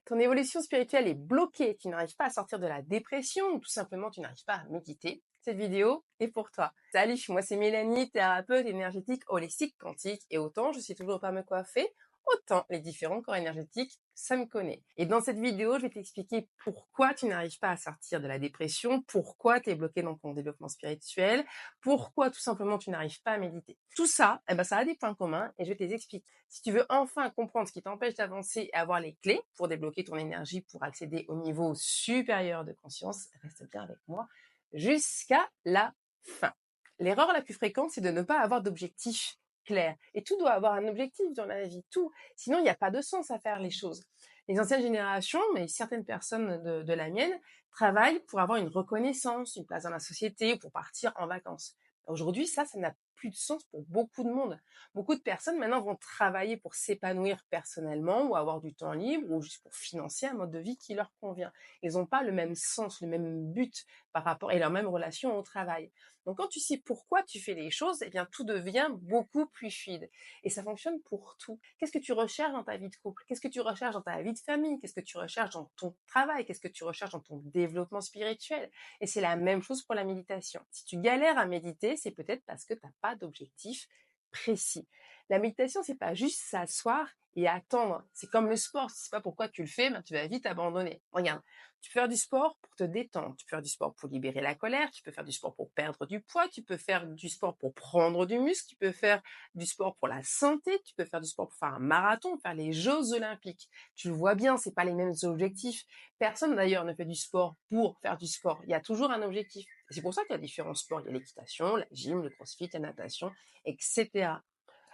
Ton évolution spirituelle est bloquée, tu n'arrives pas à sortir de la dépression ou tout simplement tu n'arrives pas à méditer, cette vidéo est pour toi. Salut, moi c'est Mélanie, thérapeute énergétique holistique quantique et autant je sais toujours pas me coiffer, autant les différents corps énergétiques, ça me connaît. Et dans cette vidéo, je vais t'expliquer pourquoi tu n'arrives pas à sortir de la dépression, pourquoi tu es bloqué dans ton développement spirituel, pourquoi tout simplement tu n'arrives pas à méditer. Tout ça, ça a des points communs et je vais te les expliquer. Si tu veux enfin comprendre ce qui t'empêche d'avancer et avoir les clés pour débloquer ton énergie, pour accéder au niveau supérieur de conscience, reste bien avec moi jusqu'à la fin. L'erreur la plus fréquente, c'est de ne pas avoir d'objectif clair. Et tout doit avoir un objectif dans la vie, tout. Sinon, il n'y a pas de sens à faire les choses. Les anciennes générations, mais certaines personnes de la mienne, travaillent pour avoir une reconnaissance, une place dans la société, pour partir en vacances. Aujourd'hui, ça n'a plus de sens pour beaucoup de monde. Beaucoup de personnes maintenant vont travailler pour s'épanouir personnellement ou avoir du temps libre ou juste pour financer un mode de vie qui leur convient. Ils n'ont pas le même sens, le même but par rapport et leur même relation au travail. Donc quand tu sais pourquoi tu fais les choses, eh bien tout devient beaucoup plus fluide. Et ça fonctionne pour tout. Qu'est-ce que tu recherches dans ta vie de couple? Qu'est-ce que tu recherches dans ta vie de famille? Qu'est-ce que tu recherches dans ton travail? Qu'est-ce que tu recherches dans ton développement spirituel? Et c'est la même chose pour la méditation. Si tu galères à méditer, c'est peut-être parce que tu n'as pas d'objectif précis. La méditation, c'est pas juste s'asseoir et attendre. C'est comme le sport. Si tu sais pas pourquoi tu le fais, tu vas vite abandonner. Regarde, tu peux faire du sport pour te détendre, tu peux faire du sport pour libérer la colère, tu peux faire du sport pour perdre du poids, tu peux faire du sport pour prendre du muscle, tu peux faire du sport pour la santé, tu peux faire du sport pour faire un marathon, faire les Jeux olympiques. Tu le vois bien, c'est pas les mêmes objectifs. Personne d'ailleurs ne fait du sport pour faire du sport. Il y a toujours un objectif. Et c'est pour ça qu'il y a différents sports. Il y a l'équitation, la gym, le crossfit, la natation, etc.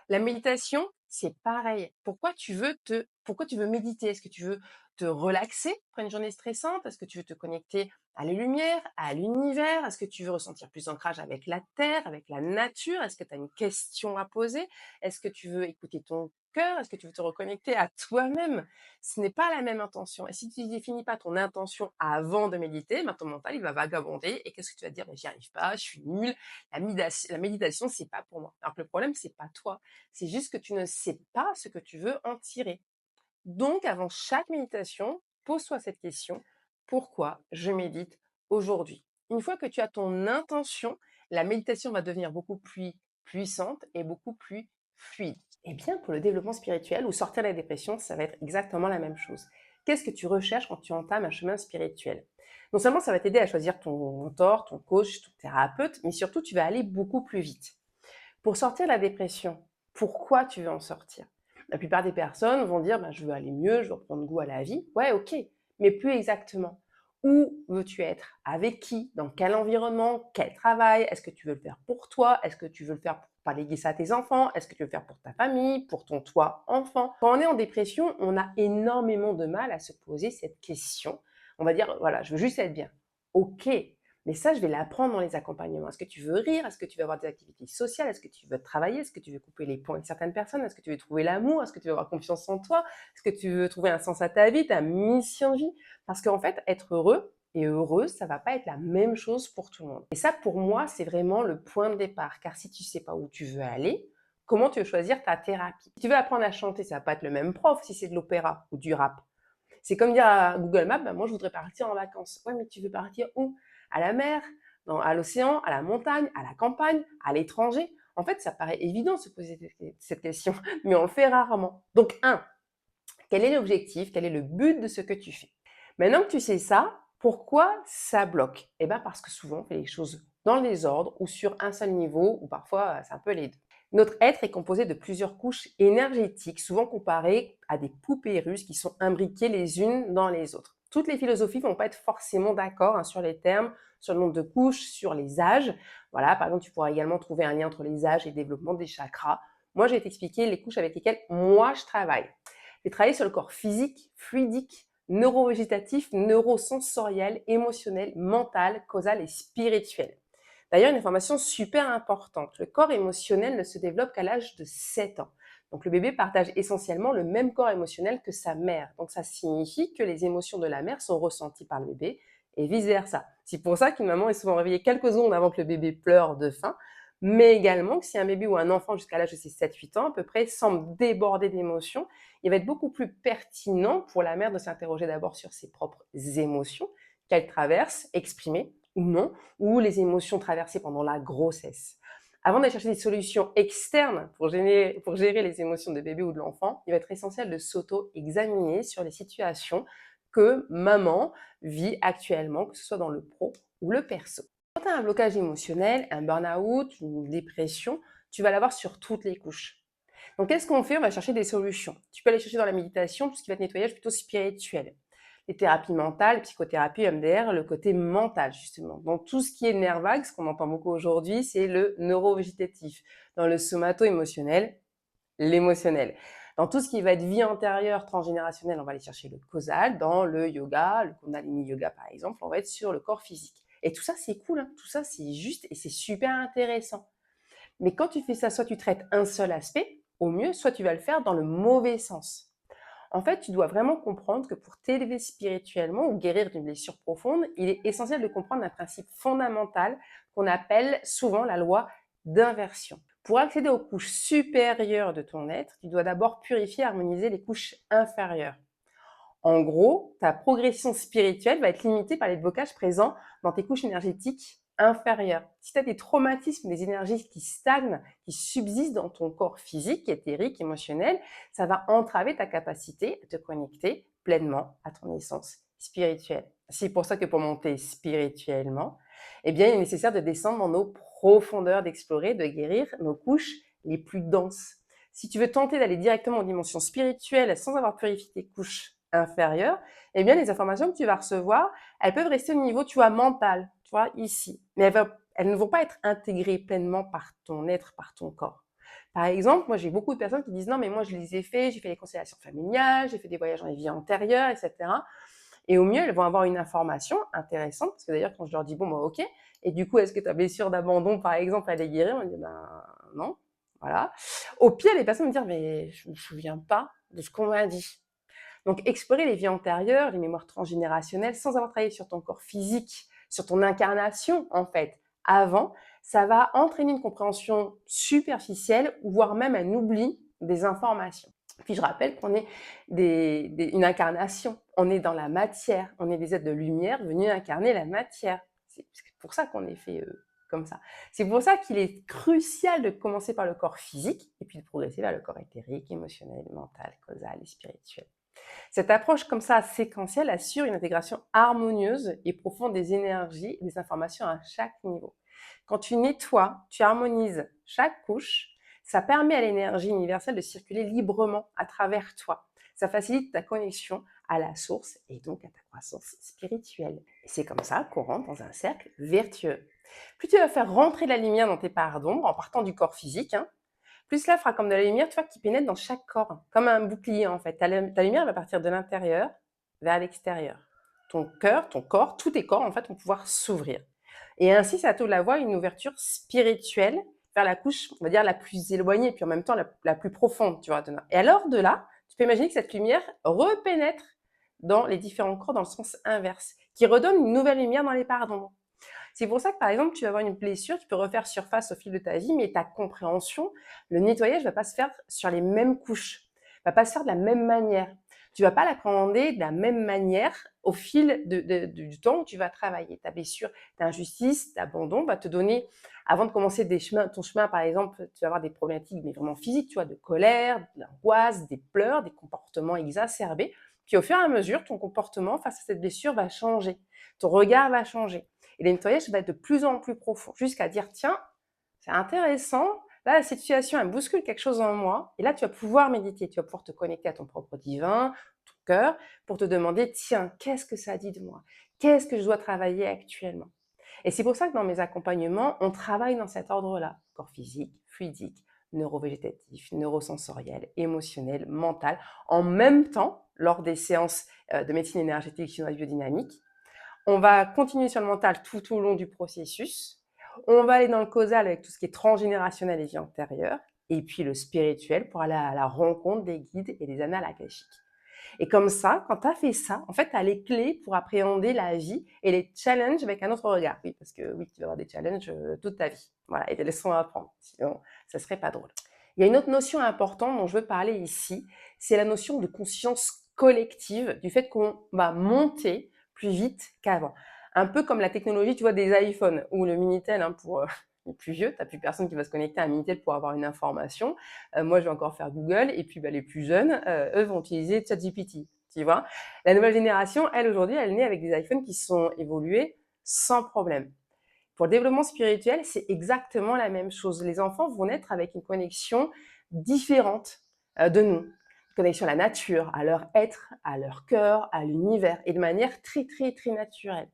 La méditation, c'est pareil. Pourquoi tu veux méditer? Est-ce que tu veux te relaxer après une journée stressante? Est-ce que tu veux te connecter à la lumière, à l'univers? Est-ce que tu veux ressentir plus d'ancrage avec la terre, avec la nature? Est-ce que tu as une question à poser? Est-ce que tu veux écouter ton cœur? Est-ce que tu veux te reconnecter à toi-même? Ce n'est pas la même intention. Et si tu ne définis pas ton intention avant de méditer, ton mental, il va vagabonder. Et qu'est-ce que tu vas dire? J'y arrive pas, je suis nulle. La méditation, c'est pas pour moi. Alors que le problème, c'est pas toi. C'est juste que tu ne sais pas ce que tu veux en tirer. Donc, avant chaque méditation, pose-toi cette question. Pourquoi je médite aujourd'hui? Une fois que tu as ton intention, la méditation va devenir beaucoup plus puissante et beaucoup plus fluide. Et bien, pour le développement spirituel ou sortir de la dépression, ça va être exactement la même chose. Qu'est-ce que tu recherches quand tu entames un chemin spirituel? Non seulement ça va t'aider à choisir ton mentor, ton coach, ton thérapeute, mais surtout tu vas aller beaucoup plus vite. Pour sortir de la dépression, pourquoi tu veux en sortir? La plupart des personnes vont dire je veux aller mieux, je veux reprendre goût à la vie. Ouais, ok, mais plus exactement. Où veux-tu être? Avec qui? Dans quel environnement? Quel travail? Est-ce que tu veux le faire pour toi? Est-ce que tu veux le faire pour pas léguer ça à tes enfants? Est-ce que tu veux le faire pour ta famille? Pour ton toi enfant? Quand on est en dépression, on a énormément de mal à se poser cette question. On va dire, voilà, je veux juste être bien. Ok, mais ça, je vais l'apprendre dans les accompagnements. Est-ce que tu veux rire? Est-ce que tu veux avoir des activités sociales? Est-ce que tu veux travailler? Est-ce que tu veux couper les ponts avec certaines personnes? Est-ce que tu veux trouver l'amour? Est-ce que tu veux avoir confiance en toi? Est-ce que tu veux trouver un sens à ta vie, ta mission de vie? Parce qu'en fait, être heureux et heureuse, ça va pas être la même chose pour tout le monde. Et ça, pour moi, c'est vraiment le point de départ. Car si tu sais pas où tu veux aller, comment tu veux choisir ta thérapie? Si tu veux apprendre à chanter, ça va pas être le même prof si c'est de l'opéra ou du rap. C'est comme dire à Google Maps, moi je voudrais partir en vacances. Ouais, mais tu veux partir où? À la mer, à l'océan, à la montagne, à la campagne, à l'étranger? En fait, ça paraît évident de se poser cette question, mais on le fait rarement. Donc, quel est l'objectif? Quel est le but de ce que tu fais? Maintenant que tu sais ça, pourquoi ça bloque? Eh bien, parce que souvent, on fait les choses dans le désordre ou sur un seul niveau, ou parfois, c'est un peu les deux. Notre être est composé de plusieurs couches énergétiques, souvent comparées à des poupées russes qui sont imbriquées les unes dans les autres. Toutes les philosophies ne vont pas être forcément d'accord sur les termes, sur le nombre de couches, sur les âges. Voilà, par exemple, tu pourras également trouver un lien entre les âges et le développement des chakras. Moi, je vais t'expliquer les couches avec lesquelles moi je travaille. J'ai travaillé sur le corps physique, fluidique, neurovégétatif, neurosensoriel, émotionnel, mental, causal et spirituel. D'ailleurs, une information super importante, le corps émotionnel ne se développe qu'à l'âge de 7 ans. Donc le bébé partage essentiellement le même corps émotionnel que sa mère. Donc ça signifie que les émotions de la mère sont ressenties par le bébé et vice-versa. C'est pour ça qu'une maman est souvent réveillée quelques secondes avant que le bébé pleure de faim, mais également que si un bébé ou un enfant jusqu'à l'âge de ses 7-8 ans à peu près semble déborder d'émotions, il va être beaucoup plus pertinent pour la mère de s'interroger d'abord sur ses propres émotions qu'elle traverse, exprimées ou non, ou les émotions traversées pendant la grossesse. Avant d'aller chercher des solutions externes pour gérer les émotions de bébé ou de l'enfant, il va être essentiel de s'auto-examiner sur les situations que maman vit actuellement, que ce soit dans le pro ou le perso. Quand tu as un blocage émotionnel, un burn-out, une dépression, tu vas l'avoir sur toutes les couches. Donc, qu'est-ce qu'on fait? On va chercher des solutions. Tu peux aller chercher dans la méditation tout ce qui va être nettoyage plutôt spirituel. Les thérapies mentales, psychothérapie, MDR, le côté mental, justement. Dans tout ce qui est nerf vague, ce qu'on entend beaucoup aujourd'hui, c'est le neurovégétatif. Dans le somato-émotionnel, l'émotionnel. Dans tout ce qui va être vie antérieure, transgénérationnelle, on va aller chercher le causal. Dans le yoga, le Kundalini Yoga par exemple, on va être sur le corps physique. Et tout ça, c'est cool, hein. Tout ça, c'est juste et c'est super intéressant. Mais quand tu fais ça, soit tu traites un seul aspect, au mieux, soit tu vas le faire dans le mauvais sens. En fait, tu dois vraiment comprendre que pour t'élever spirituellement ou guérir d'une blessure profonde, il est essentiel de comprendre un principe fondamental qu'on appelle souvent la loi d'inversion. Pour accéder aux couches supérieures de ton être, tu dois d'abord purifier et harmoniser les couches inférieures. En gros, ta progression spirituelle va être limitée par les blocages présents dans tes couches énergétiques inférieures. Si tu as des traumatismes, des énergies qui stagnent, qui subsistent dans ton corps physique, éthérique, émotionnel, ça va entraver ta capacité à te connecter pleinement à ton essence spirituelle. C'est pour ça que pour monter spirituellement, eh bien, il est nécessaire de descendre dans nos profondeurs, d'explorer, de guérir nos couches les plus denses. Si tu veux tenter d'aller directement aux dimensions spirituelles sans avoir purifié tes couches inférieures, eh bien, les informations que tu vas recevoir, elles peuvent rester au niveau, tu vois, mental, tu vois, ici. Mais elles ne vont pas être intégrées pleinement par ton être, par ton corps. Par exemple, moi, j'ai beaucoup de personnes qui disent non, mais moi, je les ai fait, j'ai fait les constellations familiales, j'ai fait des voyages dans les vies antérieures, etc. Et au mieux, elles vont avoir une information intéressante, parce que d'ailleurs, quand je leur dis, bon, bah, ok, et du coup, est-ce que ta blessure d'abandon, par exemple, elle est guérie? On me dit, ben, non, voilà. Au pire, les personnes vont me dire, mais je me souviens pas de ce qu'on m'a dit. Donc, explorer les vies antérieures, les mémoires transgénérationnelles, sans avoir travaillé sur ton corps physique, sur ton incarnation, en fait, avant, ça va entraîner une compréhension superficielle, voire même un oubli des informations. Puis je rappelle qu'on est une incarnation, on est dans la matière, on est des êtres de lumière venus incarner la matière. C'est pour ça qu'on est fait comme ça. C'est pour ça qu'il est crucial de commencer par le corps physique et puis de progresser vers le corps éthérique, émotionnel, mental, causal et spirituel. Cette approche comme ça séquentielle assure une intégration harmonieuse et profonde des énergies et des informations à chaque niveau. Quand tu nettoies, tu harmonises chaque couche, ça permet à l'énergie universelle de circuler librement à travers toi. Ça facilite ta connexion à la source et donc à ta croissance spirituelle. Et c'est comme ça qu'on rentre dans un cercle vertueux. Plus tu vas faire rentrer la lumière dans tes parts d'ombre en partant du corps physique, plus cela fera comme de la lumière, tu vois, qui pénètre dans chaque corps, comme un bouclier en fait. Ta lumière va partir de l'intérieur vers l'extérieur. Ton cœur, ton corps, tous tes corps en fait vont pouvoir s'ouvrir. Et ainsi, ça t'ouvre la voie à une ouverture spirituelle vers la couche, on va dire, la plus éloignée, puis en même temps la plus profonde, tu vois. Et alors de là, tu peux imaginer que cette lumière repénètre dans les différents corps dans le sens inverse, qui redonne une nouvelle lumière dans les parts d'ombre. C'est pour ça que, par exemple, tu vas avoir une blessure, tu peux refaire surface au fil de ta vie, mais ta compréhension, le nettoyage ne va pas se faire sur les mêmes couches, ne va pas se faire de la même manière. Tu ne vas pas l'appréhender de la même manière au fil du temps où tu vas travailler. Ta blessure d'injustice, d'abandon va te donner, avant de commencer ton chemin, par exemple, tu vas avoir des problématiques mais vraiment physiques, tu vois, de colère, d'angoisse, des pleurs, des comportements exacerbés. Puis au fur et à mesure, ton comportement face à cette blessure va changer. Ton regard va changer. Et le nettoyage va être de plus en plus profond, jusqu'à dire, tiens, c'est intéressant, là, la situation, elle bouscule quelque chose en moi, et là, tu vas pouvoir méditer, tu vas pouvoir te connecter à ton propre divin, ton cœur, pour te demander, tiens, qu'est-ce que ça dit de moi? Qu'est-ce que je dois travailler actuellement? Et c'est pour ça que dans mes accompagnements, on travaille dans cet ordre-là, corps physique, fluidique, neurovégétatif, neurosensoriel, émotionnel, mental, en même temps, lors des séances de médecine énergétique chinoise biodynamique. On va continuer sur le mental tout au long du processus. On va aller dans le causal avec tout ce qui est transgénérationnel et vie antérieure. Et puis le spirituel pour aller à la rencontre des guides et des annales akashiques. Et comme ça, quand tu as fait ça, en fait, tu as les clés pour appréhender la vie et les challenges avec un autre regard. Oui, parce que oui, tu vas avoir des challenges toute ta vie. Voilà, et des leçons à apprendre. Sinon, ça serait pas drôle. Il y a une autre notion importante dont je veux parler ici, c'est la notion de conscience collective, du fait qu'on va monter plus vite qu'avant. Un peu comme la technologie, tu vois, des iPhones ou le Minitel pour les plus vieux, t'as plus personne qui va se connecter à un Minitel pour avoir une information. Moi, je vais encore faire Google et puis les plus jeunes, eux vont utiliser ChatGPT, tu vois. La nouvelle génération, elle aujourd'hui, elle est née avec des iPhones qui sont évolués sans problème. Pour le développement spirituel, c'est exactement la même chose. Les enfants vont naître avec une connexion différente de nous. Une connexion à la nature, à leur être, à leur cœur, à l'univers, et de manière très, très, très naturelle.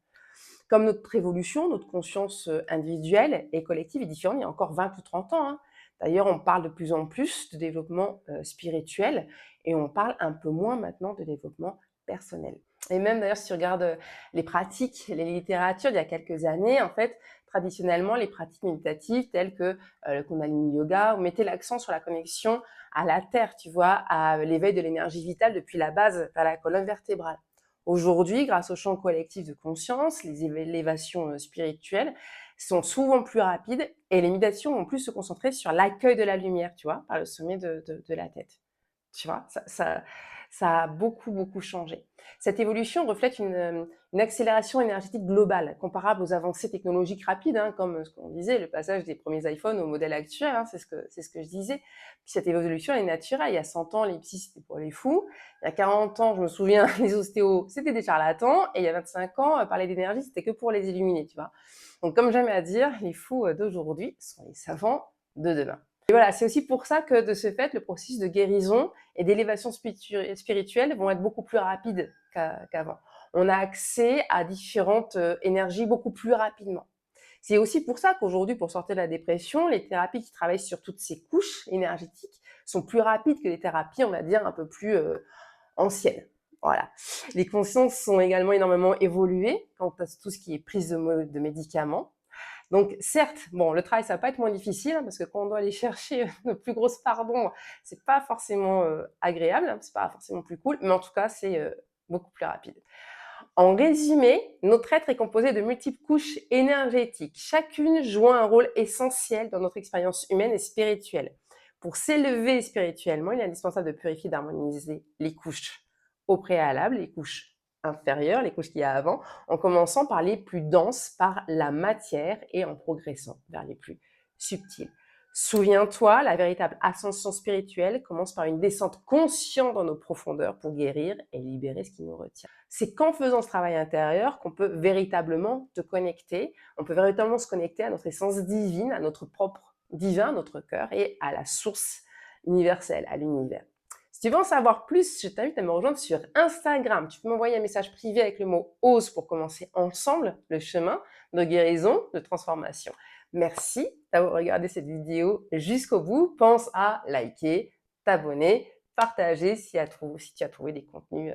Comme notre évolution, notre conscience individuelle et collective est différente il y a encore 20 ou 30 ans. D'ailleurs, on parle de plus en plus de développement spirituel et on parle un peu moins maintenant de développement personnel. Et même d'ailleurs, si tu regardes les pratiques, les littératures il y a quelques années, en fait, traditionnellement, les pratiques méditatives telles que le Kundalini Yoga mettaient l'accent sur la connexion à la terre, tu vois, à l'éveil de l'énergie vitale depuis la base vers la colonne vertébrale. Aujourd'hui, grâce au champ collectif de conscience, les élévations spirituelles sont souvent plus rapides et les méditations vont plus se concentrer sur l'accueil de la lumière, tu vois, par le sommet de la tête. Tu vois, ça a beaucoup, beaucoup changé. Cette évolution reflète une accélération énergétique globale, comparable aux avancées technologiques rapides, comme ce qu'on disait, le passage des premiers iPhones au modèle actuel, c'est ce que je disais. Puis cette évolution elle est naturelle. Il y a 100 ans, les psys, c'était pour les fous. Il y a 40 ans, je me souviens, les ostéos, c'était des charlatans. Et il y a 25 ans, parler d'énergie, c'était que pour les illuminés, tu vois. Donc, comme j'aime à dire, les fous d'aujourd'hui sont les savants de demain. Et voilà, c'est aussi pour ça que de ce fait, le processus de guérison et d'élévation spirituelle vont être beaucoup plus rapides qu'avant. On a accès à différentes énergies beaucoup plus rapidement. C'est aussi pour ça qu'aujourd'hui, pour sortir de la dépression, les thérapies qui travaillent sur toutes ces couches énergétiques sont plus rapides que les thérapies, on va dire, un peu plus anciennes. Voilà. Les consciences sont également énormément évoluées quant à tout ce qui est prise de médicaments. Donc certes, bon, le travail, ça va pas être moins difficile, parce que quand on doit aller chercher de plus grosses parts d'ombre, c'est pas forcément agréable, c'est pas forcément plus cool, mais en tout cas, c'est beaucoup plus rapide. En résumé, notre être est composé de multiples couches énergétiques, chacune jouant un rôle essentiel dans notre expérience humaine et spirituelle. Pour s'élever spirituellement, il est indispensable de purifier, d'harmoniser les couches au préalable, les couches inférieures, les couches qu'il y a avant, en commençant par les plus denses, par la matière, et en progressant vers les plus subtiles. Souviens-toi, la véritable ascension spirituelle commence par une descente consciente dans nos profondeurs pour guérir et libérer ce qui nous retient. C'est qu'en faisant ce travail intérieur qu'on peut véritablement te connecter, on peut véritablement se connecter à notre essence divine, à notre propre divin, notre cœur, et à la source universelle, à l'univers. Si tu veux en savoir plus, je t'invite à me rejoindre sur Instagram. Tu peux m'envoyer un message privé avec le mot OSE pour commencer ensemble le chemin de guérison, de transformation. Merci d'avoir regardé cette vidéo jusqu'au bout. Pense à liker, t'abonner, partager si tu as trouvé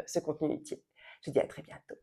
ce contenu utile. Je te dis à très bientôt.